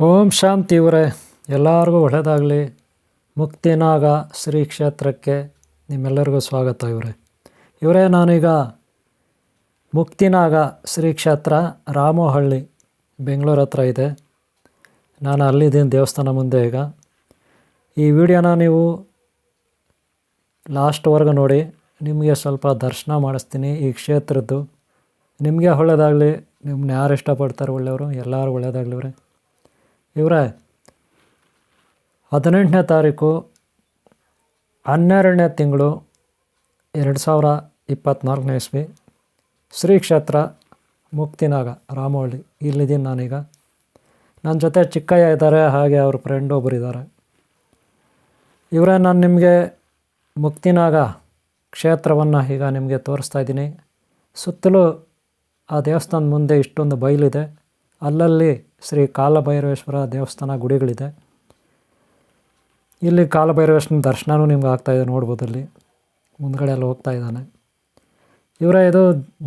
ಓಂ ಶಾಂತಿ ಇವರೇ, ಎಲ್ಲರಿಗೂ ಒಳ್ಳೆಯದಾಗಲಿ. ಮುಕ್ತಿನಾಗ ಶ್ರೀ ಕ್ಷೇತ್ರಕ್ಕೆ ನಿಮ್ಮೆಲ್ಲರಿಗೂ ಸ್ವಾಗತ ಇವರೇ. ನಾನೀಗ ಮುಕ್ತಿನಾಗ ಶ್ರೀ ಕ್ಷೇತ್ರ ರಾಮೋಹಳ್ಳಿ ಬೆಂಗಳೂರು ಹತ್ರ ಇದೆ. ನಾನು ಅಲ್ಲಿದ್ದೀನಿ ದೇವಸ್ಥಾನ ಮುಂದೆ. ಈಗ ಈ ವಿಡಿಯೋನ ನೀವು ಲಾಸ್ಟ್ವರೆಗೂ ನೋಡಿ, ನಿಮಗೆ ಸ್ವಲ್ಪ ದರ್ಶನ ಮಾಡಿಸ್ತೀನಿ ಈ ಕ್ಷೇತ್ರದ್ದು. ನಿಮಗೆ ಒಳ್ಳೆಯದಾಗಲಿ. ನಿಮ್ಮನ್ನ ಯಾರು ಇಷ್ಟಪಡ್ತಾರೆ ಒಳ್ಳೆಯವರು, ಎಲ್ಲರೂ ಒಳ್ಳೆಯದಾಗಲಿ ಇವರೇ. 18ನೇ ತಾರೀಕು 12ನೇ ತಿಂಗಳು 2024ನೇ ಇಸ್ವಿ, ಶ್ರೀ ಕ್ಷೇತ್ರ ಮುಕ್ತಿನಾಗ ರಾಮೋಹಳ್ಳಿ. ಇಲ್ಲಿದ್ದೀನಿ ನಾನೀಗ. ನನ್ನ ಜೊತೆ ಚಿಕ್ಕಯ್ಯ ಇದ್ದಾರೆ, ಹಾಗೆ ಅವ್ರ ಫ್ರೆಂಡ್ ಒಬ್ಬರು ಇದ್ದಾರೆ ಇವರೇ. ನಾನು ನಿಮಗೆ ಮುಕ್ತಿನಾಗ ಕ್ಷೇತ್ರವನ್ನು ಈಗ ನಿಮಗೆ ತೋರಿಸ್ತಾ ಇದ್ದೀನಿ. ಸುತ್ತಲೂ ಆ ದೇವಸ್ಥಾನದ ಮುಂದೆ ಇಷ್ಟೊಂದು ಬಯಲಿದೆ. ಅಲ್ಲಲ್ಲಿ ಶ್ರೀ ಕಾಲಭೈರವೇಶ್ವರ ದೇವಸ್ಥಾನ ಗುಡಿಗಳಿದೆ. ಇಲ್ಲಿ ಕಾಲಭೈರವೇಶ್ವರನ ದರ್ಶನವೂ ನಿಮ್ಗೆ ಆಗ್ತಾಯಿದೆ, ನೋಡ್ಬೋದು. ಅಲ್ಲಿ ಮುಂದ್ಗಡೆ ಎಲ್ಲ ಹೋಗ್ತಾ ಇದ್ದಾನೆ ಇವರೇ. ಇದು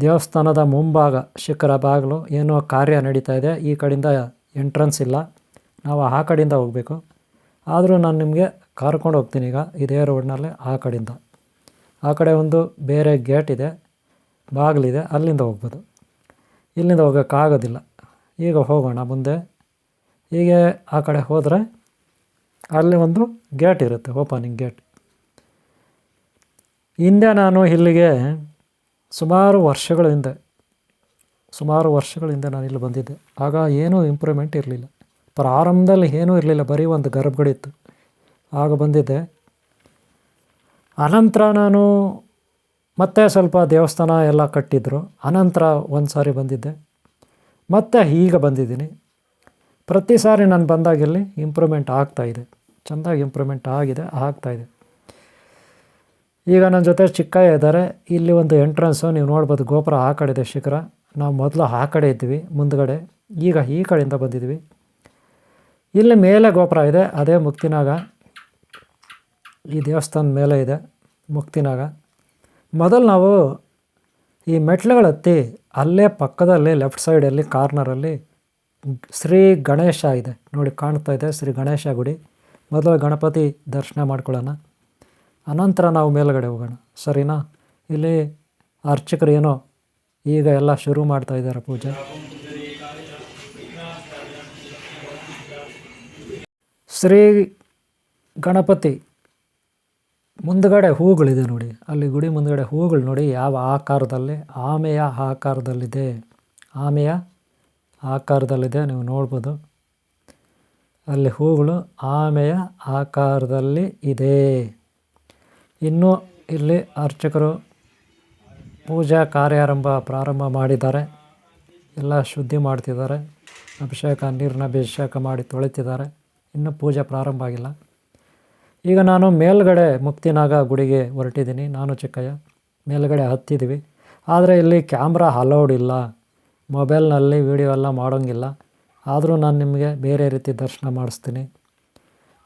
ದೇವಸ್ಥಾನದ ಮುಂಭಾಗ ಶಿಖರ ಬಾಗಿಲು. ಏನೋ ಕಾರ್ಯ ನಡೀತಾ ಇದೆ. ಈ ಕಡೆಯಿಂದ ಎಂಟ್ರೆನ್ಸ್ ಇಲ್ಲ, ನಾವು ಆ ಕಡೆಯಿಂದ ಹೋಗಬೇಕು. ಆದರೂ ನಾನು ನಿಮಗೆ ಕರ್ಕೊಂಡು ಹೋಗ್ತೀನಿ ಈಗ ಇದೇ ರೋಡ್ನಲ್ಲಿ. ಆ ಕಡೆ ಒಂದು ಬೇರೆ ಗೇಟ್ ಇದೆ, ಬಾಗಿಲಿದೆ, ಅಲ್ಲಿಂದ ಹೋಗ್ಬೋದು. ಇಲ್ಲಿಂದ ಹೋಗೋಕ್ಕಾಗೋದಿಲ್ಲ. ಈಗ ಹೋಗೋಣ ಮುಂದೆ. ಹೀಗೆ ಆ ಕಡೆ ಹೋದರೆ ಅಲ್ಲಿ ಒಂದು ಗೇಟ್ ಇರುತ್ತೆ, ಓಪನಿಂಗ್ ಗೇಟ್. ಹಿಂದೆ ನಾನು ಇಲ್ಲಿಗೆ ಸುಮಾರು ವರ್ಷಗಳ ಹಿಂದೆ ನಾನು ಇಲ್ಲಿ ಬಂದಿದ್ದೆ. ಆಗ ಏನೂ ಇಂಪ್ರೂವ್ಮೆಂಟ್ ಇರಲಿಲ್ಲ. ಪ್ರಾರಂಭದಲ್ಲಿ ಏನೂ ಇರಲಿಲ್ಲ, ಬರೀ ಒಂದು ಗರ್ಭಗುಡಿ ಇತ್ತು. ಆಗ ಬಂದಿದ್ದೆ. ಅನಂತರ ನಾನು ಮತ್ತೆ ಸ್ವಲ್ಪ ದೇವಸ್ಥಾನ ಎಲ್ಲ ಕಟ್ಟಿದ್ರು. ಅನಂತರ ಒಂದು ಸಾರಿ ಬಂದಿದ್ದೆ, ಮತ್ತು ಈಗ ಬಂದಿದ್ದೀನಿ. ಪ್ರತಿ ಸಾರಿ ನಾನು ಬಂದಾಗಿಲ್ಲಿ ಇಂಪ್ರೂವ್ಮೆಂಟ್ ಆಗ್ತಾಯಿದೆ, ಚೆಂದಾಗಿ ಇಂಪ್ರೂವ್ಮೆಂಟ್ ಆಗ್ತಾಯಿದೆ. ಈಗ ನನ್ನ ಜೊತೆ ಚಿಕ್ಕಯ್ಯ ಇದ್ದಾರೆ. ಇಲ್ಲಿ ಒಂದು ಎಂಟ್ರೆನ್ಸು ನೀವು ನೋಡ್ಬೋದು, ಗೋಪುರ ಆ ಕಡೆ ಇದೆ ಶಿಖರ. ನಾವು ಮೊದಲು ಆ ಕಡೆ ಇದ್ವಿ ಮುಂದ್ಗಡೆ, ಈಗ ಈ ಕಡೆಯಿಂದ ಬಂದಿದ್ವಿ. ಇಲ್ಲಿ ಮೇಲೆ ಗೋಪುರ ಇದೆ, ಅದೇ ಮುಕ್ತಿನಾಗ. ಈ ದೇವಸ್ಥಾನದ ಮೇಲೆ ಇದೆ ಮುಕ್ತಿನಾಗ. ಮೊದಲು ನಾವು ಈ ಮೆಟ್ಲುಗಳು ಹತ್ತಿ ಅಲ್ಲೇ ಪಕ್ಕದಲ್ಲಿ ಲೆಫ್ಟ್ ಸೈಡಲ್ಲಿ ಕಾರ್ನರಲ್ಲಿ ಶ್ರೀ ಗಣೇಶ ಇದೆ ನೋಡಿ, ಕಾಣ್ತಾ ಇದೆ ಶ್ರೀ ಗಣೇಶ ಗುಡಿ. ಮೊದಲು ಗಣಪತಿ ದರ್ಶನ ಮಾಡ್ಕೊಳ್ಳೋಣ, ಅನಂತರ ನಾವು ಮೇಲುಗಡೆ ಹೋಗೋಣ, ಸರಿನಾ? ಇಲ್ಲಿ ಅರ್ಚಕರು ಏನೋ ಈಗ ಎಲ್ಲ ಶುರು ಮಾಡ್ತಾ ಇದ್ದಾರೆ ಪೂಜೆ. ಶ್ರೀ ಗಣಪತಿ ಮುಂದ್ಗಡೆ ಹೂಗಳಿದೆ ನೋಡಿ, ಅಲ್ಲಿ ಗುಡಿ ಮುಂದ್ಗಡೆ ಹೂಗಳು ನೋಡಿ ಯಾವ ಆಕಾರದಲ್ಲಿ, ಆಮೆಯ ಆಕಾರದಲ್ಲಿದೆ ನೀವು ನೋಡ್ಬೋದು. ಅಲ್ಲಿ ಹೂಗಳು ಆಮೆಯ ಆಕಾರದಲ್ಲಿ ಇದೆ. ಇನ್ನು ಇಲ್ಲಿ ಅರ್ಚಕರು ಪೂಜಾ ಪ್ರಾರಂಭ ಮಾಡಿದ್ದಾರೆ. ಎಲ್ಲ ಶುದ್ಧಿ ಮಾಡ್ತಿದ್ದಾರೆ, ನೀರಿನ ಅಭಿಷೇಕ ಮಾಡಿ ತೊಳಿತಿದ್ದಾರೆ. ಇನ್ನೂ ಪೂಜೆ ಪ್ರಾರಂಭ ಆಗಿಲ್ಲ. ಈಗ ನಾನು ಮೇಲ್ಗಡೆ ಮುಕ್ತಿನಾಗ ಗುಡಿಗೆ ಹೊರಟಿದ್ದೀನಿ, ನಾನು ಚಿಕ್ಕಯ್ಯ. ಮೇಲ್ಗಡೆ ಹತ್ತಿದ್ದೀವಿ. ಆದರೆ ಇಲ್ಲಿ ಕ್ಯಾಮ್ರಾ ಅಲೌಡ್ ಇಲ್ಲ, ಮೊಬೈಲ್ನಲ್ಲಿ ವೀಡಿಯೋ ಎಲ್ಲ ಮಾಡೋಂಗಿಲ್ಲ. ಆದರೂ ನಾನು ನಿಮಗೆ ಬೇರೆ ರೀತಿ ದರ್ಶನ ಮಾಡಿಸ್ತೀನಿ.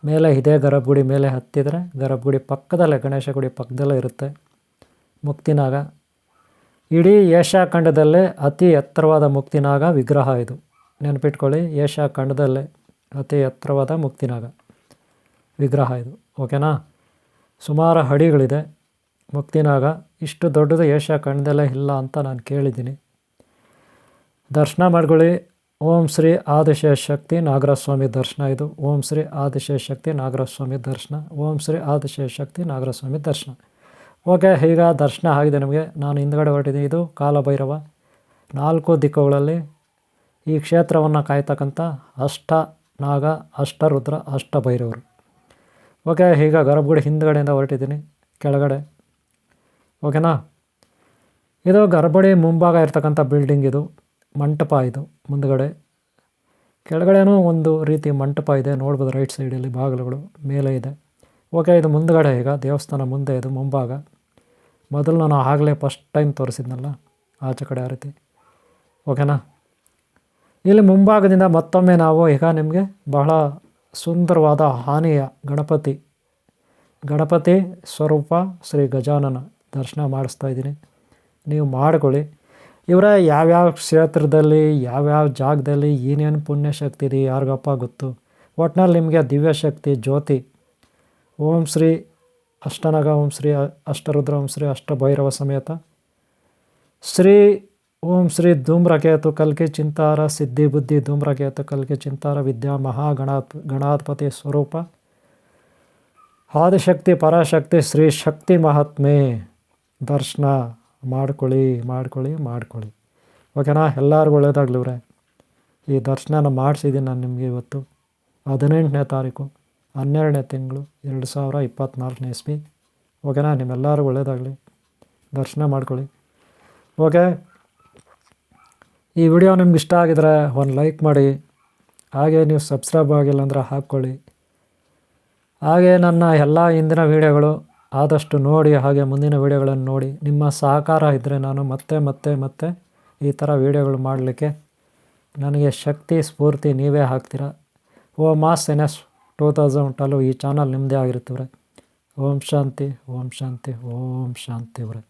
ಮೇಲೆ ಇದೇ ಗರ್ಭಗುಡಿ ಮೇಲೆ ಹತ್ತಿದರೆ ಗರ್ಭಗುಡಿ ಪಕ್ಕದಲ್ಲೇ, ಗಣೇಶ ಗುಡಿ ಪಕ್ಕದಲ್ಲೇ ಇರುತ್ತೆ ಮುಕ್ತಿನಾಗ. ಇಡೀ ಏಷ್ಯಾ ಖಂಡದಲ್ಲೇ ಅತಿ ಎತ್ತರವಾದ ಮುಕ್ತಿನಾಗ ವಿಗ್ರಹ ಇದು, ನೆನಪಿಟ್ಕೊಳ್ಳಿ. ಏಷ್ಯಾ ಖಂಡದಲ್ಲೇ ಅತಿ ಎತ್ತರವಾದ ಮುಕ್ತಿನಾಗ ವಿಗ್ರಹ ಇದು, ಓಕೆನಾ? ಸುಮಾರು ಅಡಿಗಳಿದೆ ಮುಕ್ತಿನಾಗ. ಇಷ್ಟು ದೊಡ್ಡದು ಏಷ್ಯಾ ಖಂಡದಲ್ಲೇ ಇಲ್ಲ ಅಂತ ನಾನು ಕೇಳಿದ್ದೀನಿ. ದರ್ಶನ ಮಾಡ್ಕೊಳ್ಳಿ. ಓಂ ಶ್ರೀ ಆದಿಶೇಷಶಕ್ತಿ ನಾಗರಸ್ವಾಮಿ ದರ್ಶನ ಇದು. ಓಂ ಶ್ರೀ ಆದಿಶೇಷಶಕ್ತಿ ನಾಗರಸ್ವಾಮಿ ದರ್ಶನ. ಓಂ ಶ್ರೀ ಆದಿಶೇಷಶಕ್ತಿ ನಾಗರಸ್ವಾಮಿ ದರ್ಶನ. ಓಕೆ, ಈಗ ದರ್ಶನ ಆಗಿದೆ ನಮಗೆ. ನಾನು ಹಿಂದ್ಗಡೆ ಹೊರಟಿದ್ದೀನಿ. ಇದು ಕಾಲಭೈರವ. 4 ದಿಕ್ಕುಗಳಲ್ಲಿ ಈ ಕ್ಷೇತ್ರವನ್ನು ಕಾಯ್ತಕ್ಕಂಥ ಅಷ್ಟನಾಗ, ಅಷ್ಟರುದ್ರ, ಅಷ್ಟಭೈರವರು. ಓಕೆ, ಈಗ ಗರ್ಭಗುಡಿ ಹಿಂದ್ಗಡೆಯಿಂದ ಹೊರಟಿದ್ದೀನಿ ಕೆಳಗಡೆ, ಓಕೆನಾ? ಇದು ಗರ್ಭಗುಡಿ ಮುಂಭಾಗ ಇರ್ತಕ್ಕಂಥ ಬಿಲ್ಡಿಂಗ್. ಇದು ಮಂಟಪ. ಇದು ಮುಂದ್ಗಡೆ, ಕೆಳಗಡೆನೂ ಒಂದು ರೀತಿ ಮಂಟಪ ಇದೆ, ನೋಡ್ಬೋದು. ರೈಟ್ ಸೈಡಲ್ಲಿ ಬಾಗಿಲುಗಳು ಮೇಲೆ ಇದೆ. ಓಕೆ, ಇದು ಮುಂದ್ಗಡೆ. ಈಗ ದೇವಸ್ಥಾನ ಮುಂದೆ ಇದು ಮುಂಭಾಗ. ಮೊದಲು ನಾನು ಆಗಲೇ ಫಸ್ಟ್ ಟೈಮ್ ತೋರಿಸಿದ್ನಲ್ಲ, ಆಚೆ ಕಡೆ ಆ ರೀತಿ, ಓಕೆನಾ? ಇಲ್ಲಿ ಮುಂಭಾಗದಿಂದ ಮತ್ತೊಮ್ಮೆ ನಾವು ಈಗ ನಿಮಗೆ ಬಹಳ ಸುಂದರವಾದ ಆನೆಯ ಗಣಪತಿ ಸ್ವರೂಪ ಶ್ರೀ ಗಜಾನನ ದರ್ಶನ ಮಾಡಿಸ್ತಾ ಇದ್ದೀನಿ. ನೀವು ಮಾಡ್ಕೊಳ್ಳಿ. ಇವರೇ ಯಾವ್ಯಾವ ಕ್ಷೇತ್ರದಲ್ಲಿ ಯಾವ್ಯಾವ ಜಾಗದಲ್ಲಿ ಏನೇನು ಪುಣ್ಯಶಕ್ತಿ ಇದೆ ಯಾರಿಗಪ್ಪ ಗೊತ್ತು. ಒಟ್ನಲ್ಲಿ ನಿಮಗೆ ದಿವ್ಯಶಕ್ತಿ ಜ್ಯೋತಿ. ಓಂ ಶ್ರೀ ಅಷ್ಟನಗ, ಓಂ ಶ್ರೀ ಅಷ್ಟರುದ್ರ, ಓಂ ಶ್ರೀ ಅಷ್ಟಭೈರವ ಸಮೇತ ಶ್ರೀ ಓಂ ಶ್ರೀ ಧೂಮ್ರಕೇತು ಕಲ್ಕಿ ಚಿಂತಾರ ಸಿದ್ಧಿ ಬುದ್ಧಿ ಧೂಮ್ರಕೇತು ಕಲ್ಕಿ ಚಿಂತಾರ ವಿದ್ಯಾ ಗಣಾಧಿಪತಿ ಸ್ವರೂಪ ಆದಿಶಕ್ತಿ ಪರಾಶಕ್ತಿ ಶ್ರೀ ಶಕ್ತಿ ಮಹಾತ್ಮೆ ದರ್ಶನ ಮಾಡ್ಕೊಳ್ಳಿ. ಓಕೆನಾ? ಎಲ್ಲರಿಗೂ ಒಳ್ಳೆಯದಾಗಲಿ ಇವ್ರೆ. ಈ ದರ್ಶನ ಮಾಡಿಸಿದ್ದೀನಿ ನಾನು ನಿಮಗೆ ಇವತ್ತು 18ನೇ ತಾರೀಕು 12ನೇ ತಿಂಗಳು 2024ನೇ ಇಸ್ವಿ. ಓಕೆನಾ? ನಿಮ್ಮೆಲ್ಲರಿಗೂ ಒಳ್ಳೆಯದಾಗಲಿ. ದರ್ಶನ ಮಾಡ್ಕೊಳ್ಳಿ. ಓಕೆ, ಈ ವಿಡಿಯೋ ನಿಮ್ಗೆ ಇಷ್ಟ ಆಗಿದ್ರೆ ಒಂದು ಲೈಕ್ ಮಾಡಿ. ಹಾಗೆ ನೀವು ಸಬ್ಸ್ಕ್ರೈಬ್ ಆಗಿಲ್ಲ ಅಂದರೆ ಹಾಕ್ಕೊಳ್ಳಿ. ಹಾಗೆ ನನ್ನ ಎಲ್ಲ ಹಿಂದಿನ ವೀಡಿಯೋಗಳು ಆದಷ್ಟು ನೋಡಿ, ಹಾಗೆ ಮುಂದಿನ ವೀಡಿಯೋಗಳನ್ನು ನೋಡಿ. ನಿಮ್ಮ ಸಹಕಾರ ಇದ್ದರೆ ನಾನು ಮತ್ತೆ ಈ ಥರ ವೀಡಿಯೋಗಳು ಮಾಡಲಿಕ್ಕೆ ನನಗೆ ಶಕ್ತಿ ಸ್ಫೂರ್ತಿ ನೀವೇ ಹಾಕ್ತೀರಾ. ಮಾಸ್ NS 2012 ಈ ಚಾನಲ್ ನಿಮ್ಮದೇ ಆಗಿರ್ತವ್ರೆ. ಓಂ ಶಾಂತಿ, ಓಂ ಶಾಂತಿ, ಓಂ ಶಾಂತಿ ಅವರೇ.